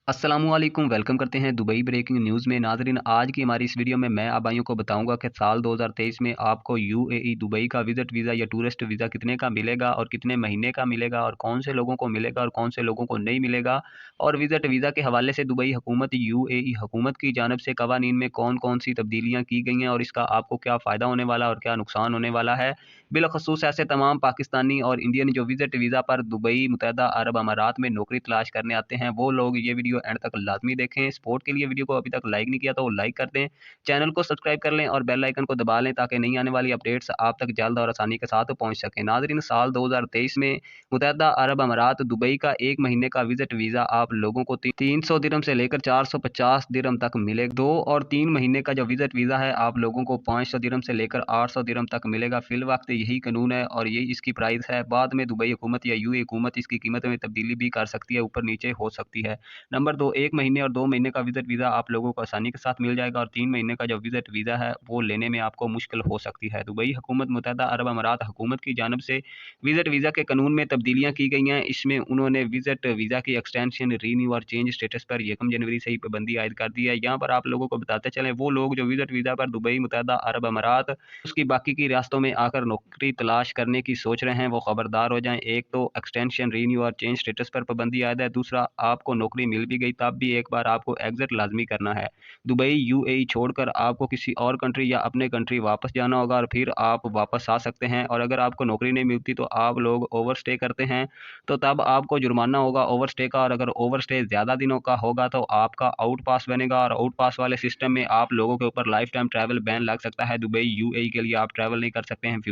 अस्सलामुअलैकुम वेलकम करते हैं दुबई ब्रेकिंग न्यूज़ में। नाज़रीन, आज की हमारी इस वीडियो में मैं आप भाइयों को बताऊंगा कि साल 2023 में आपको यूएई दुबई का विज़िट वीज़ा या टूरिस्ट वीज़ा कितने का मिलेगा और कितने महीने का मिलेगा और कौन से लोगों को मिलेगा और कौन से लोगों को नहीं मिलेगा। और विज़िट वीज़ा के हवाले से दुबई हुकूमत यूएई हुकूमत की जानब से कवानीन में कौन कौन सी तब्दीलियाँ की गई हैं और इसका आपको क्या फ़ायदा होने वाला और क्या नुकसान होने वाला है। बिलखसूस ऐसे तमाम पाकिस्तानी और इंडियन जो विज़िट वीज़ा पर दुबई मुत्तहदा अरब अमारात में नौकरी तलाश करने आते हैं, वो लोग ये वीडियो एंड तक लाज़मी देखें। सपोर्ट के लिए वीडियो को अभी तक लाइक नहीं किया तो लाइक कर दें, चैनल को सब्सक्राइब कर लें और बेल आइकन को दबा लें ताकि नई आने वाली अपडेट्स आप तक जल्द और आसानी के साथ पहुँच सकें। नाज़रीन, साल 2023 में मुत्तहदा अरब अमारात दुबई का 1 महीने का विज़िट वीज़ा आप लोगों को 300 दिरहम से लेकर 450 दिरहम तक मिलेगा। 2 और 3 महीने का जो विज़िट वीज़ा है आप लोगों को 500 दिरहम से लेकर 800 दिरहम तक मिलेगा। फ़िल वक़्त यही कानून है और यही इसकी प्राइस है। बाद में दुबई हुकूमत या यूएई हुकूमत इसकी कीमत में तब्दीली भी कर सकती है, ऊपर-नीचे हो सकती है। नंबर 2, 1 महीने और 2 महीने का विज़िट वीज़ा आप लोगों को आसानी के साथ मिल जाएगा और 3 महीने का जो विज़िट वीज़ा है वो लेने में आपको मुश्किल हो सकती है। दुबई हुकूमत मुत्तहदा अरब अमारात हुकूमत की जानिब से विज़िट वीज़ा के कानून में तब्दीलियाँ की गई हैं। इसमें उन्होंने विज़िट वीज़ा की एक्सटेंशन, रिन्यू और चेंज स्टेटस पर 1 जनवरी से ही पाबंदी आयद कर दी है। यहाँ पर आप लोगों को बताते चलें, वो लोग जो विज़िट वीज़ा पर दुबई मुत्तहदा अरब अमारात उसकी बाकी की रियासतों में आकर नौकरी तलाश करने की सोच रहे हैं, वो खबरदार हो जाएँ। एक तो एक्सटेंशन, रिन्यू और चेंज स्टेटस पर पाबंदी आयद है। दूसरा, आपको नौकरी मिल भी गई तब भी एक बार आपको एग्ज़िट लाज़मी करना है। दुबई, यूएई छोड़कर आपको किसी और कंट्री या अपने कंट्री वापस जाना होगा और फिर आप वापस आ सकते हैं। और अगर आपको नौकरी नहीं मिलती तो आप लोग ओवरस्टे करते हैं, तो तब आपको जुर्माना होगा ओवरस्टे का। और अगर ओवरस्टे ज़्यादा दिनों का होगा तो आपका आउट पास बनेगा और आउट पास वाले सिस्टम में आप लोगों के ऊपर लाइफ़ टाइम ट्रैवल बैन लग सकता है। दुबई, यूएई के लिए आप ट्रैवल नहीं कर सकते हैं फ्यूचर